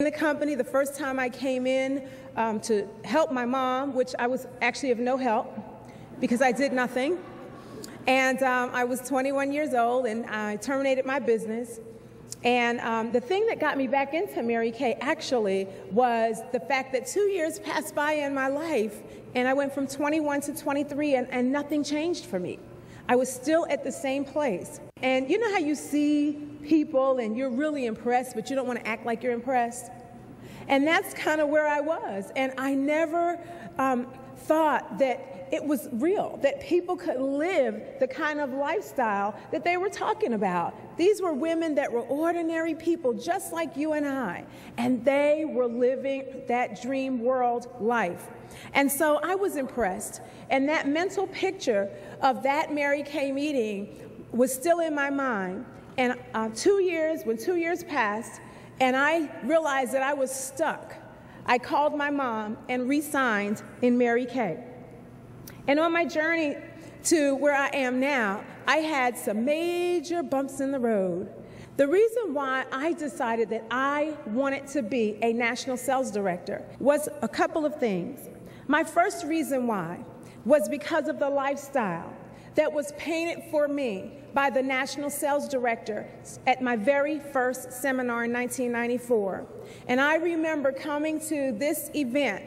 In the company, the first time I came in to help my mom, which I was actually of no help because I did nothing. And I was 21 years old, and I terminated my business. And the thing that got me back into Mary Kay actually was the fact that 2 years passed by in my life, and I went from 21 to 23, and nothing changed for me. I was still at the same place. And you know how you see people and you're really impressed, but you don't want to act like you're impressed? And that's kind of where I was. And I never thought that it was real, that people could live the kind of lifestyle that they were talking about. These were women that were ordinary people just like you and I, and they were living that dream world life. And so I was impressed, and that mental picture of that Mary Kay meeting was still in my mind. And when 2 years passed, and I realized that I was stuck, I called my mom and re-signed in Mary Kay. And on my journey to where I am now, I had some major bumps in the road. The reason why I decided that I wanted to be a national sales director was a couple of things. My first reason why was because of the lifestyle that was painted for me by the national sales director at my very first seminar in 1994. And I remember coming to this event,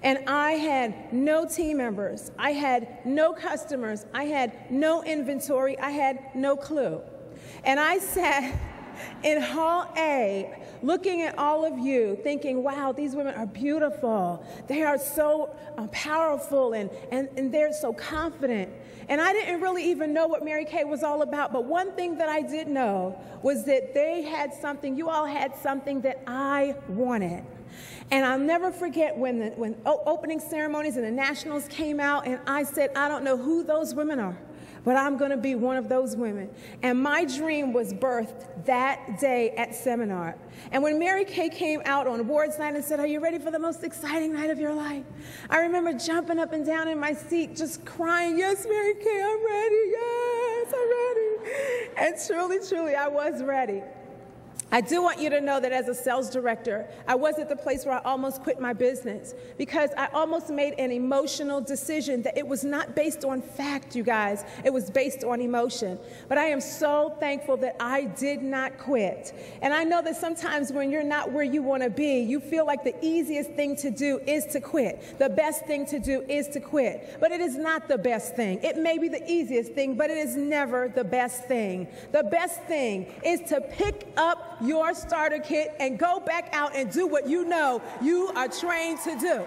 and I had no team members, I had no customers, I had no inventory, I had no clue. And I sat in Hall A, looking at all of you, thinking, wow, these women are beautiful. They are so powerful, and they're so confident. And I didn't really even know what Mary Kay was all about, but one thing that I did know was that they had something, you all had something that I wanted. And I'll never forget when opening ceremonies and the nationals came out, and I said, I don't know who those women are, but I'm going to be one of those women. And my dream was birthed that day at seminar. And when Mary Kay came out on awards night and said, are you ready for the most exciting night of your life? I remember jumping up and down in my seat, just crying, yes, Mary Kay, I'm ready, yes, I'm ready. And truly, truly, I was ready. I do want you to know that as a sales director, I was at the place where I almost quit my business because I almost made an emotional decision that it was not based on fact, you guys. It was based on emotion. But I am so thankful that I did not quit. And I know that sometimes when you're not where you want to be, you feel like the easiest thing to do is to quit. The best thing to do is to quit. But it is not the best thing. It may be the easiest thing, but it is never the best thing. The best thing is to pick up your starter kit and go back out and do what you know you are trained to do.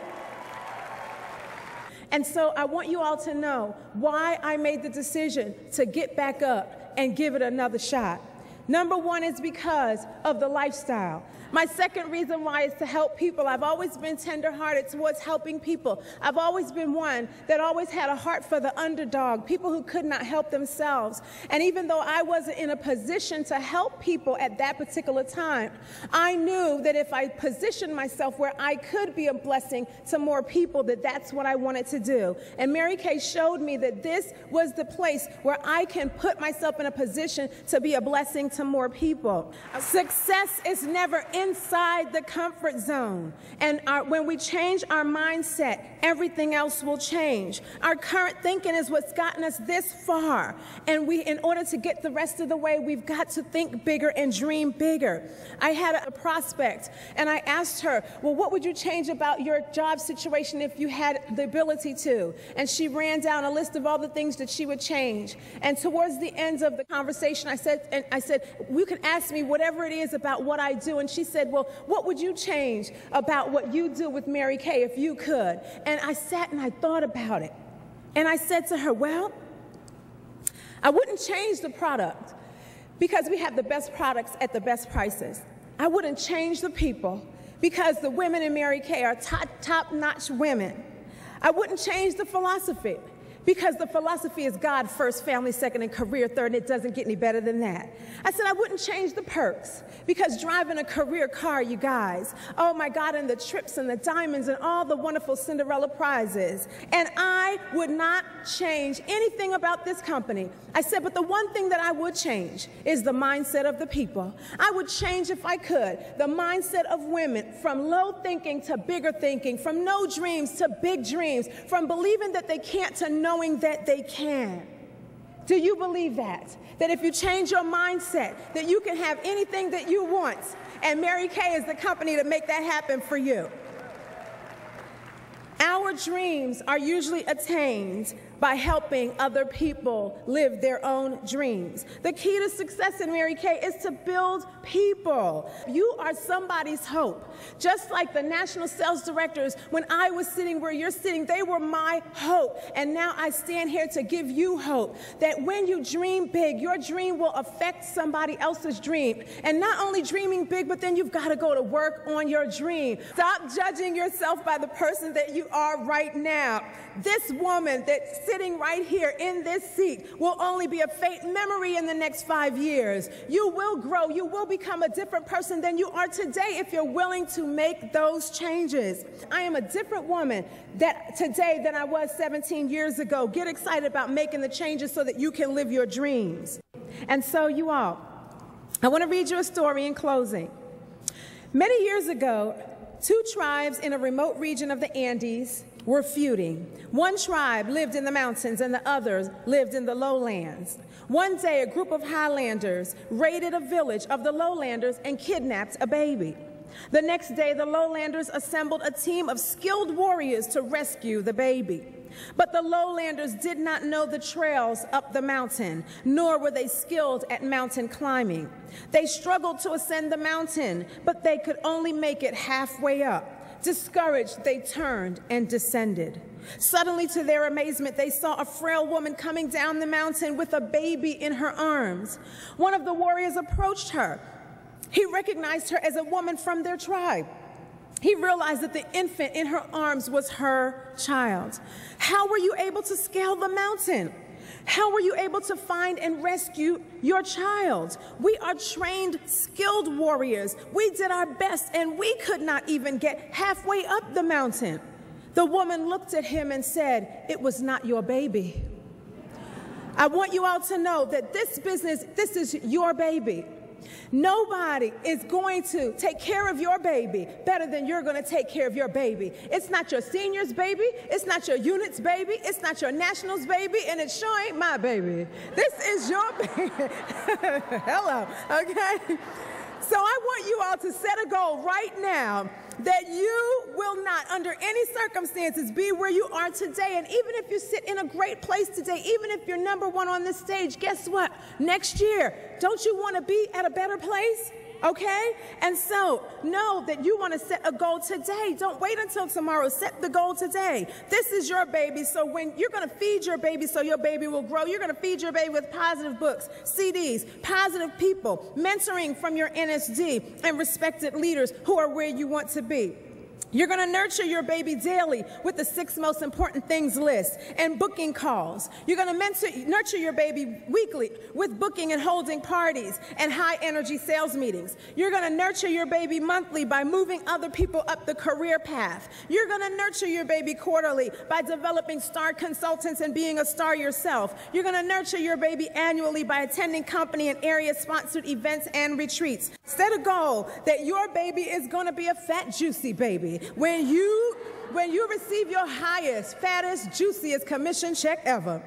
And so I want you all to know why I made the decision to get back up and give it another shot. Number one is because of the lifestyle. My second reason why is to help people. I've always been tenderhearted towards helping people. I've always been one that always had a heart for the underdog, people who could not help themselves. And even though I wasn't in a position to help people at that particular time, I knew that if I positioned myself where I could be a blessing to more people, that that's what I wanted to do. And Mary Kay showed me that this was the place where I can put myself in a position to be a blessing to more people. Success is never inside the comfort zone. And when we change our mindset, everything else will change. Our current thinking is what's gotten us this far. And in order to get the rest of the way, we've got to think bigger and dream bigger. I had a prospect, and I asked her, well, what would you change about your job situation if you had the ability to? And she ran down a list of all the things that she would change. And towards the end of the conversation, I said, you can ask me whatever it is about what I do. And she said, well, what would you change about what you do with Mary Kay if you could? And I sat and I thought about it. And I said to her, well, I wouldn't change the product because we have the best products at the best prices. I wouldn't change the people because the women in Mary Kay are top-notch women. I wouldn't change the philosophy because the philosophy is God first, family second, and career third, and it doesn't get any better than that. I said I wouldn't change the perks, because driving a career car, you guys, oh my God, and the trips and the diamonds and all the wonderful Cinderella prizes. And I would not change anything about this company. I said, but the one thing that I would change is the mindset of the people. I would change, if I could, the mindset of women, from low thinking to bigger thinking, from no dreams to big dreams, from believing that they can't to knowing that they can. Do you believe that? That if you change your mindset, that you can have anything that you want, and Mary Kay is the company to make that happen for you. Our dreams are usually attained by helping other people live their own dreams. The key to success in Mary Kay is to build people. You are somebody's hope. Just like the national sales directors, when I was sitting where you're sitting, they were my hope. And now I stand here to give you hope that when you dream big, your dream will affect somebody else's dream. And not only dreaming big, but then you've got to go to work on your dream. Stop judging yourself by the person that you are right now. This woman that's sitting right here in this seat will only be a faint memory in the next 5 years. You will grow. You will become a different person than you are today if you're willing to make those changes. I am a different woman today than I was 17 years ago. Get excited about making the changes so that you can live your dreams. And so you all, I want to read you a story in closing. Many years ago, 2 tribes in a remote region of the Andes were feuding. One tribe lived in the mountains and the others lived in the lowlands. One day, a group of Highlanders raided a village of the lowlanders and kidnapped a baby. The next day, the lowlanders assembled a team of skilled warriors to rescue the baby. But the lowlanders did not know the trails up the mountain, nor were they skilled at mountain climbing. They struggled to ascend the mountain, but they could only make it halfway up. Discouraged, they turned and descended. Suddenly, to their amazement, they saw a frail woman coming down the mountain with a baby in her arms. One of the warriors approached her. He recognized her as a woman from their tribe. He realized that the infant in her arms was her child. How were you able to scale the mountain? How were you able to find and rescue your child? We are trained, skilled warriors. We did our best, and we could not even get halfway up the mountain. The woman looked at him and said, "It was not your baby." I want you all to know that this is your baby. Nobody is going to take care of your baby better than you're going to take care of your baby. It's not your senior's baby. It's not your unit's baby. It's not your national's baby. And it sure ain't my baby. This is your baby. Hello. Okay? So I want you all to set a goal right now that you will not, under any circumstances, be where you are today. And even if you sit in a great place today, even if you're #1 on this stage, guess what? Next year, don't you want to be at a better place? Okay? And so know that you want to set a goal today. Don't wait until tomorrow. Set the goal today. This is your baby, so when you're going to feed your baby so your baby will grow, you're going to feed your baby with positive books, CDs, positive people, mentoring from your NSD, and respected leaders who are where you want to be. You're going to nurture your baby daily with the 6 most important things list and booking calls. You're going to nurture your baby weekly with booking and holding parties and high-energy sales meetings. You're going to nurture your baby monthly by moving other people up the career path. You're going to nurture your baby quarterly by developing star consultants and being a star yourself. You're going to nurture your baby annually by attending company and area-sponsored events and retreats. Set a goal that your baby is going to be a fat, juicy baby. When you receive your highest, fattest, juiciest commission check ever.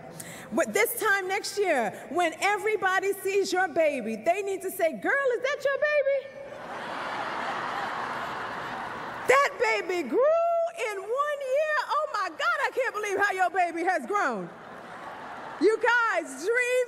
But this time next year, when everybody sees your baby, they need to say, "Girl, is that your baby?" That baby grew in 1 year. Oh my God, I can't believe how your baby has grown. You guys, dream